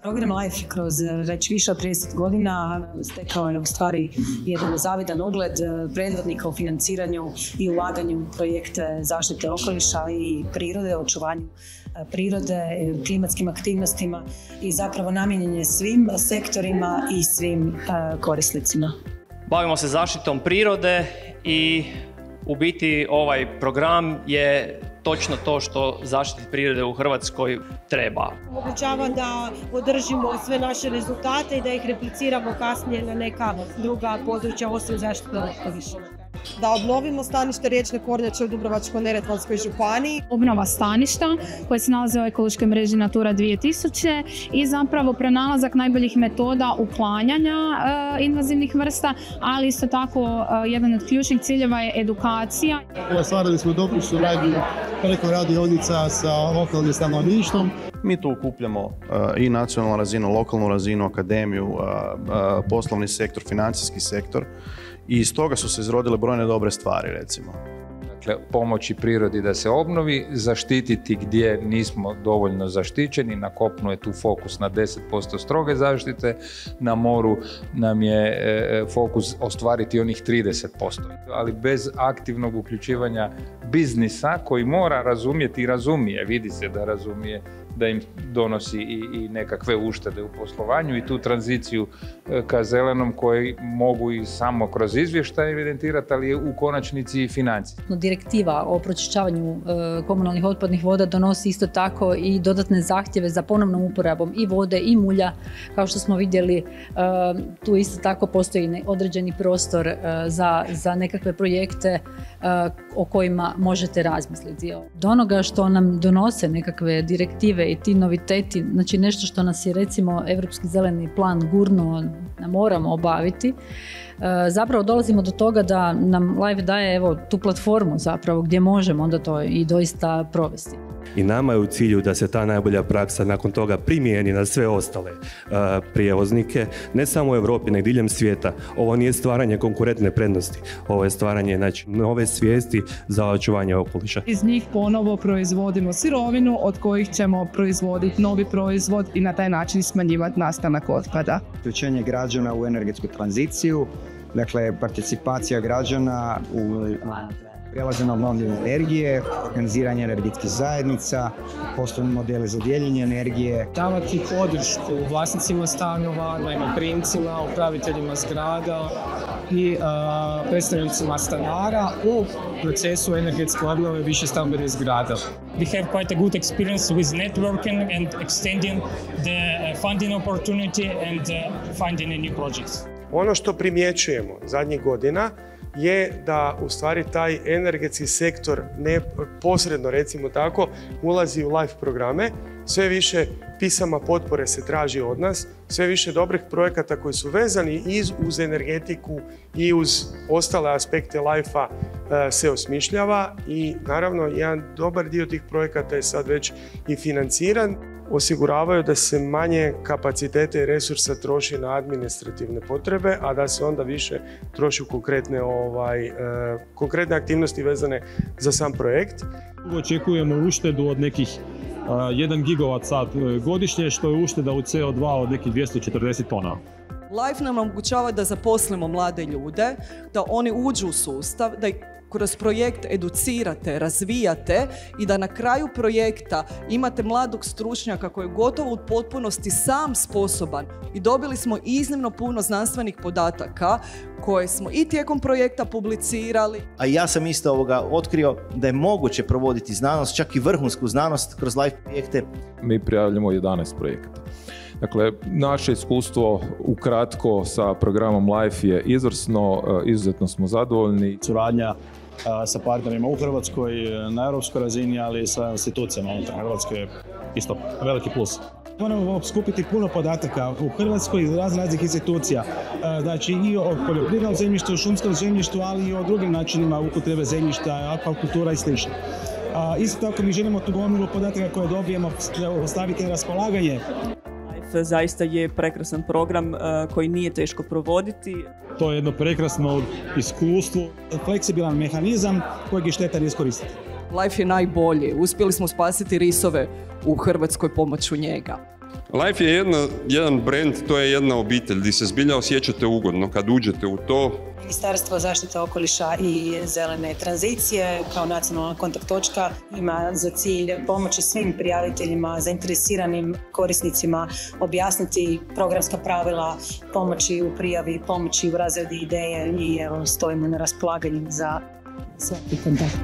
Program LIFE kroz već više od 30 godina stekao je u stvari jedan zavidan ugled predvodnika u financiranju i ulaganju u projekte zaštite okoliša i prirode, očuvanju prirode, klimatskim aktivnostima i zapravo namijenjen je svim sektorima i svim korisnicima. Bavimo se zaštitom prirode i u biti ovaj program je točno to što zaštiti prirode u Hrvatskoj treba. Omogućava da održimo sve naše rezultate i da ih repliciramo kasnije na neka druga područja osim zaštite okoliša. Da obnovimo stanište riječne kornjače u Dubrovačko-neretvanskoj županiji. Obnova staništa koje se nalaze u ekološkoj mreži Natura 2000 i zapravo pronalazak najboljih metoda uklanjanja invazivnih vrsta, ali isto tako jedan od ključnih ciljeva je edukacija. Ostvarili smo dobru suradnju preko radionica sa lokalnim stanovništvom. Mi tu okupljamo i nacionalnu razinu, lokalnu razinu, akademiju, poslovni sektor, financijski sektor i iz toga su se izrodile brojne dobre stvari, recimo. Dakle, pomoći prirodi da se obnovi, zaštititi gdje nismo dovoljno zaštićeni, na kopnu je tu fokus na 10% stroge zaštite, na moru nam je fokus ostvariti onih 30%. Ali bez aktivnog uključivanja biznisa koji mora razumjeti i razumije, vidi se da razumije, da im donosi i nekakve uštede u poslovanju i tu tranziciju ka zelenom koji mogu i samo kroz izvještaj evidentirati, ali u konačnici i financije. Direktiva o pročišćavanju komunalnih otpadnih voda donosi isto tako i dodatne zahtjeve za ponovnom uporabom i vode i mulja. Kao što smo vidjeli, tu isto tako postoji određeni prostor za nekakve projekte o kojima možete razmisliti. Do onoga što nam donose nekakve direktive i ti noviteti, znači nešto što nas je recimo Europski zeleni plan gurnuo da moramo obaviti, zapravo dolazimo do toga da nam LIFE daje evo tu platformu zapravo gdje možemo onda to i doista provesti. I nama je u cilju da se ta najbolja praksa nakon toga primijeni na sve ostale prijevoznike, ne samo u Europi, nego diljem svijeta. Ovo nije stvaranje konkurentne prednosti, ovo je stvaranje nove svijesti za očuvanje okoliša. Iz njih ponovo proizvodimo sirovinu od kojih ćemo proizvoditi novi proizvod i na taj način smanjivati nastanak otpada. Uključenje građana u energetsku tranziciju, dakle participacija građana u prelaze na obnovljive energije, organiziranje energetskih zajednica, poslovni modeli za dijeljenje energije. Davati podršku vlasnicima stanova, najmoprimcima, upraviteljima zgrada i predstavnicima stanara u procesu energetske obnove višestambenih zgrada. We have quite a good experience with networking and extending the funding opportunity and finding a new projects. Ono što primjećujemo zadnjih godina je da u stvari taj energetski sektor posredno, recimo tako, ulazi u LIFE programe. Sve više pisama potpore se traži od nas, sve više dobrih projekata koji su vezani i uz energetiku i uz ostale aspekte LIFE-a se osmišljava i naravno jedan dobar dio tih projekata je sad već i financiran. Osiguravaju da se manje kapacitete i resursa troši na administrativne potrebe, a da se onda više troši u konkretne aktivnosti vezane za sam projekt. Očekujemo uštedu od nekih 1 gigawatt sat godišnje, što je ušteda u CO2 od nekih 240 tona. LIFE nam omogućava da zaposlimo mlade ljude, da oni uđu u sustav, da ih kroz projekt educirate, razvijate i da na kraju projekta imate mladog stručnjaka koji je gotovo u potpunosti sam sposoban. I dobili smo iznimno puno znanstvenih podataka koje smo i tijekom projekta publicirali. A ja sam isto otkrio da je moguće provoditi znanost, čak i vrhunsku znanost kroz LIFE projekte. Mi prijavljamo 11 projekata. Dakle, naše iskustvo ukratko sa programom LIFE je izvrsno, izuzetno smo zadovoljni. Suradnja sa partnerima u Hrvatskoj, na europskoj razini, ali i sa institucijama unutar Hrvatske je isto veliki plus. Moramo skupiti puno podataka u Hrvatskoj iz raznih institucija, znači i o poljoprivrednom zemljištu, šumskom zemljištu, ali i o drugim načinima upotrebe zemljišta, akvakultura i sl. Isto tako mi želimo tu gomilu podataka koje dobijemo staviti na raspolaganje. Zaista je prekrasan program koji nije teško provoditi. To je jedno prekrasno iskustvo, fleksibilan mehanizam kojeg je šteta ne iskoristiti. LIFE je najbolji. Uspjeli smo spasiti risove u Hrvatskoj pomoću njega. Life je jedan brand, to je jedna obitelj gdje se zbilja osjećate ugodno kad uđete u to. Ministarstvo zaštite okoliša i zelene tranzicije kao nacionalna kontakt točka ima za cilj pomoći svim prijaviteljima, zainteresiranim korisnicima, objasniti programska pravila, pomoći u prijavi, pomoći u razredi ideje i evo, stojimo na raspolaganju za svaki kontakt.